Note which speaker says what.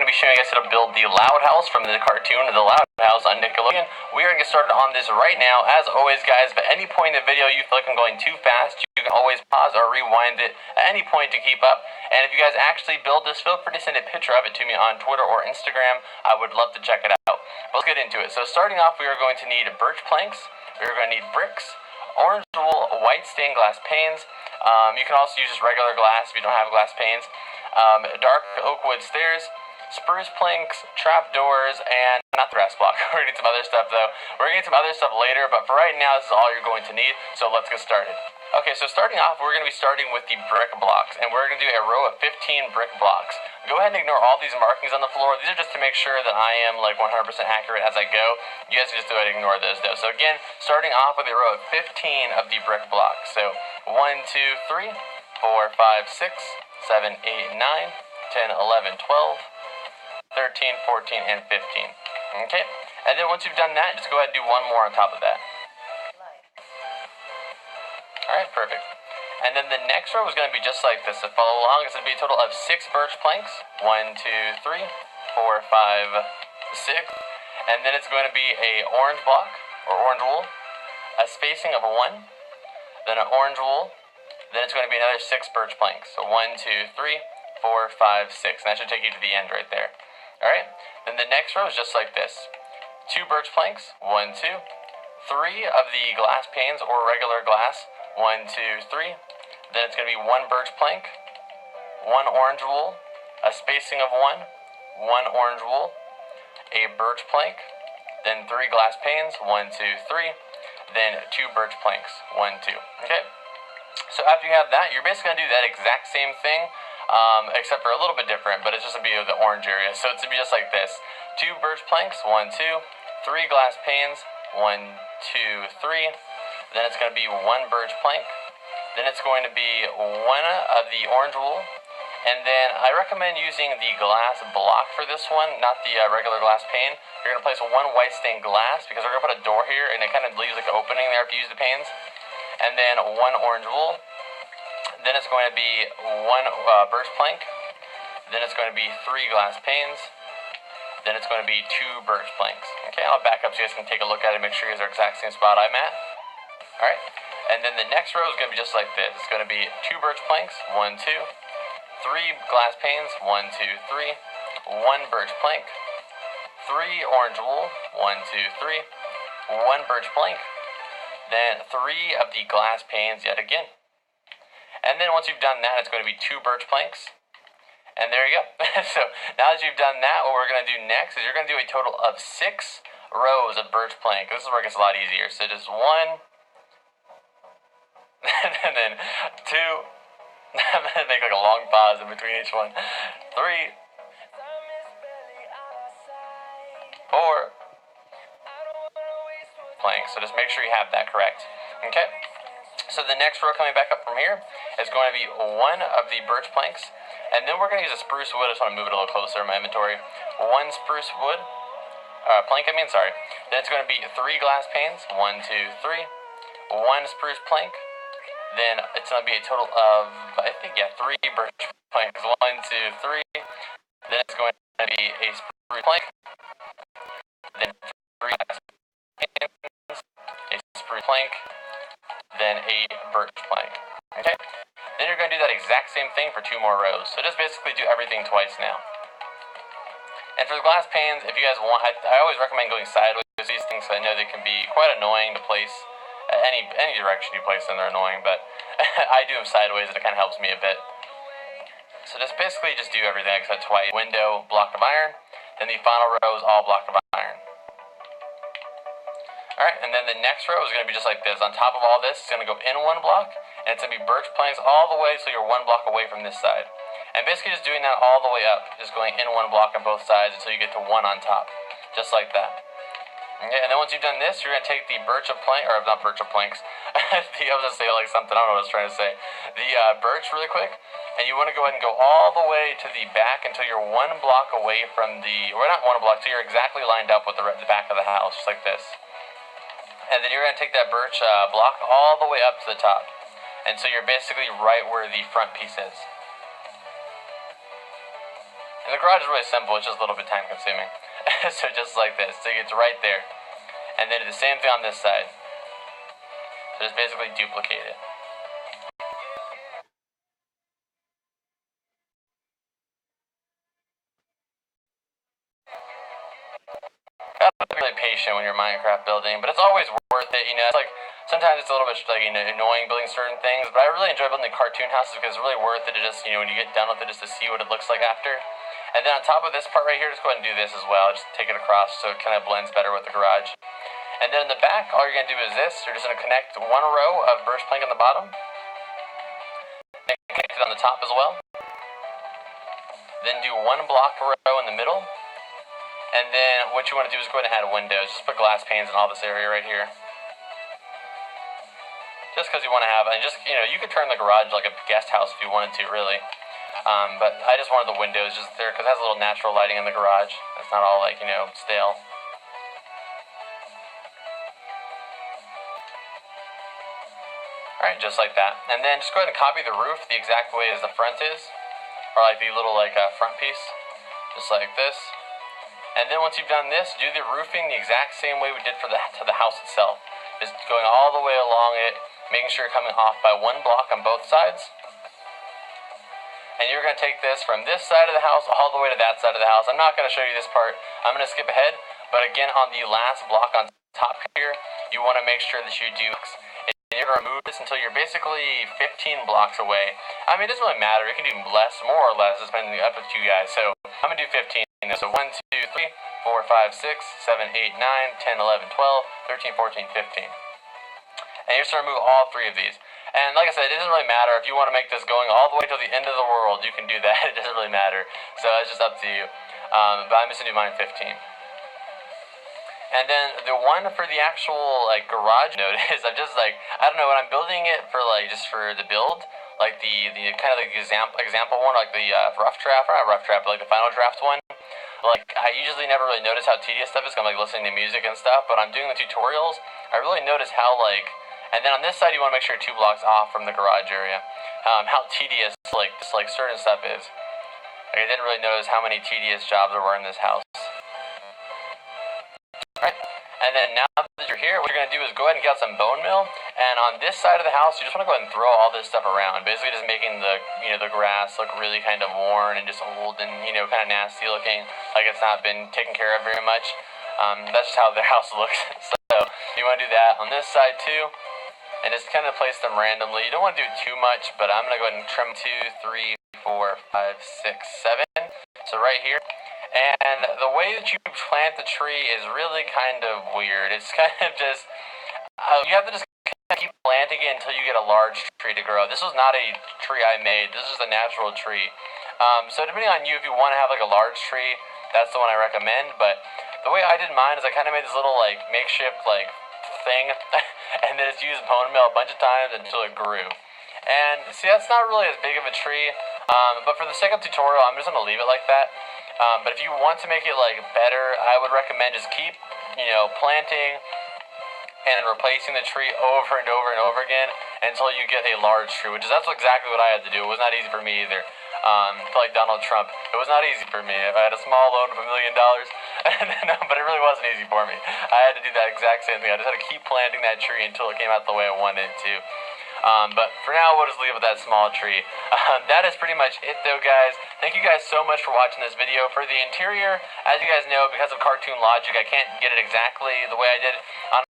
Speaker 1: going to be showing you guys how to build the Loud House from the cartoon The Loud House on Nickelodeon. We are going to get started on this right now. As always, guys, at any point in the video you feel like I'm going too fast, you can always pause or rewind it at any point to keep up. And if you guys actually build this, feel free to send a picture of it to me on Twitter or Instagram. I would love to check it out. But let's get into it. So starting off, we are going to need birch planks. We are going to need bricks, orange wool, white stained glass panes. You can also use just regular glass if you don't have glass panes. Dark oak wood stairs, spruce planks, trap doors, and not the grass block. We're gonna need some other stuff though. We're gonna need some other stuff later, but for right now, this is all you're going to need. So let's get started. Okay, so starting off, we're gonna be starting with the brick blocks, and we're gonna do a row of 15 brick blocks. Go ahead and ignore all these markings on the floor. These are just to make sure that I am like 100% accurate as I go. You guys can just go ahead and ignore those though. So again, starting off with a row of 15 of the brick blocks. So 1, 2, 3, 4, 5, 6, 7, 8, 9, 10, 11, 12, 13, 14, and 15. Okay, and then once you've done that, just go ahead and do one more on top of that. Alright, perfect. And then the next row is going to be just like this. So follow along. It's going to be a total of 6 birch planks. 1, 2, 3, 4, 5, 6. And then it's going to be a orange block, or orange wool, a spacing of 1, then an orange wool, then it's going to be another 6 birch planks. So 1, 2, 3, 4, 5, 6. And that should take you to the end right there. Alright, then the next row is just like this. 2 birch planks, 1, 2, 3 of the glass panes or regular glass, 1, 2, 3. Then it's going to be 1 birch plank, 1 orange wool, a spacing of 1, 1 orange wool, a birch plank, then 3 glass panes, 1, 2, 3, then 2 birch planks, 1, 2. Okay? So after you have that, you're basically going to do that exact same thing, except for a little bit different, but it's just going to be the orange area. So it's going to be just like this. 2 birch planks, 1, 2, 3 glass panes, 1, 2, 3. Then it's going to be 1 birch plank. Then it's going to be 1 of the orange wool. And then I recommend using the glass block for this one, not the regular glass pane. You're going to place 1 white stained glass because we're going to put a door here and it kind of leaves like an opening there if you use the panes. And then 1 orange wool. Then it's going to be 1 birch plank. Then it's going to be 3 glass panes. Then it's going to be 2 birch planks. Okay, I'll back up so you guys can take a look at it and make sure you guys are exact same spot I'm at. Alright, and then the next row is going to be just like this. It's going to be 2 birch planks, 1, 2, 3 glass panes, 1, 2, 3, 1 birch plank, 3 orange wool, 1, 2, 3, 1 birch plank, then 3 of the glass panes yet again. And then once you've done that, it's going to be 2 birch planks. And there you go. So now that you've done that, what we're going to do next is you're going to do a total of 6 rows of birch plank. This is where it gets a lot easier. So just 1, and then 2, I'm going to make like a long pause in between each one. 3, 4 planks. So just make sure you have that correct. Okay? So the next row coming back up from here is going to be 1 of the birch planks. And then we're going to use a spruce wood. I just want to move it a little closer in my inventory. 1 spruce wood. Plank, sorry. Then it's going to be 3 glass panes. 1, 2, 3. 1 spruce plank. Then it's going to be a total of, I think, 3 birch planks. 1, 2, 3. Then it's going to be a spruce plank. Then 3 glass panes. A spruce plank. Then a birch plank. Okay? Then you're going to do that exact same thing for 2 more rows. So just basically do everything twice now. And for the glass panes, if you guys want, I always recommend going sideways with these things because I know they can be quite annoying to place. Any direction you place them, they're annoying, but I do them sideways and it kind of helps me a bit. So just basically just do everything except twice. Window, block of iron, then the final row is all block of iron. Alright, and then the next row is going to be just like this. On top of all this, it's going to go in 1 block, and it's going to be birch planks all the way so you're 1 block away from this side. And basically just doing that all the way up, just going in 1 block on both sides until you get to 1 on top. Just like that. Okay, and then once you've done this, you're going to take the birch of plank, or not birch of planks, I was going to say like something, I don't know what I was trying to say. The birch really quick, and you want to go ahead and go all the way to the back until you're 1 block away from the, or not 1 block, so you're exactly lined up with the back of the house, just like this. And then you're going to take that birch block all the way up to the top. And so you're basically right where the front piece is. And the garage is really simple, it's just a little bit time consuming. So just like this, so it's right there. And then do the same thing on this side. So just basically duplicate it. Gotta be really patient when you're Minecraft building, but it's always worth it, you know. It's like, sometimes it's a little bit like, you know, annoying building certain things, but I really enjoy building the cartoon houses because it's really worth it to just, you know, when you get done with it, just to see what it looks like after. And then on top of this part right here, just go ahead and do this as well. Just take it across so it kind of blends better with the garage. And then in the back, all you're going to do is this. You're just going to connect one row of birch plank on the bottom. And connect it on the top as well. Then do one block row in the middle. And then what you want to do is go ahead and add windows. Just put glass panes in all this area right here. Just because you want to have, and just, you know, you could turn the garage like a guest house if you wanted to, really. But I just wanted the windows just there because it has a little natural lighting in the garage. It's not all like, you know, stale. Alright, just like that. And then just go ahead and copy the roof the exact way as the front is. Or like the little like front piece. Just like this. And then once you've done this, do the roofing the exact same way we did for to the house itself. Just going all the way along it, making sure you're coming off by one block on both sides. And you're going to take this from this side of the house all the way to that side of the house. I'm not going to show you this part. I'm going to skip ahead. But again, on the last block on top here, you want to make sure that you do. And you're going to remove this until you're basically 15 blocks away. I mean, it doesn't really matter. It can do less, more or less, depending up to you guys. So I'm going to do 15. So 1, 2, 3, 4, 5, 6, 7, 8, 9, 10, 11, 12, 13, 14, 15. And you're just going to remove all 3 of these. And like I said, it doesn't really matter. If you want to make this going all the way to the end of the world, you can do that. It doesn't really matter. So it's just up to you. But I'm just going to do mine 15. And then the one for the actual like garage note is I'm just like, I don't know, when I'm building it for like just for the build, like the kind of like example one, like the rough draft, or not rough draft, but like the final draft one. Like, I usually never really notice how tedious stuff is, 'cause I'm like listening to music and stuff, but I'm doing the tutorials, I really notice how like, and then on this side you want to make sure 2 blocks off from the garage area, how tedious like just like certain stuff is. Like I didn't really notice how many tedious jobs there were in this house. Alright, and then now that you're here, what you're going to do is go ahead and get out some bone meal, and on this side of the house, you just want to go ahead and throw all this stuff around, basically just making the, you know, the grass look really kind of worn and just old and, you know, kind of nasty looking, like it's not been taken care of very much. That's just how their house looks. So you want to do that on this side too, and just kind of place them randomly. You don't want to do it too much, but I'm going to go ahead and trim 2, 3, 4, 5, 6, 7. So right here. And the way that you plant the tree is really kind of weird. It's kind of just, you have to just keep planting it until you get a large tree to grow. This was not a tree I made. This is a natural tree. So depending on you, if you want to have like a large tree, that's the one I recommend. But the way I did mine is I kind of made this little like makeshift like thing, and then just used bone meal a bunch of times until it grew. And see, that's not really as big of a tree. But for the sake of tutorial, I'm just going to leave it like that. But if you want to make it like better, I would recommend just keep, you know, planting and replacing the tree over and over and over again until you get a large tree, that's exactly what I had to do. It was not easy for me either. Like Donald Trump, it was not easy for me. If I had a small loan of $1 million, but it really wasn't easy for me. I had to do that exact same thing. I just had to keep planting that tree until it came out the way I wanted it to. But for now, we'll just leave it with that small tree. That is pretty much it though, guys. Thank you guys so much for watching this video. For the interior, as you guys know, because of cartoon logic, I can't get it exactly the way I did on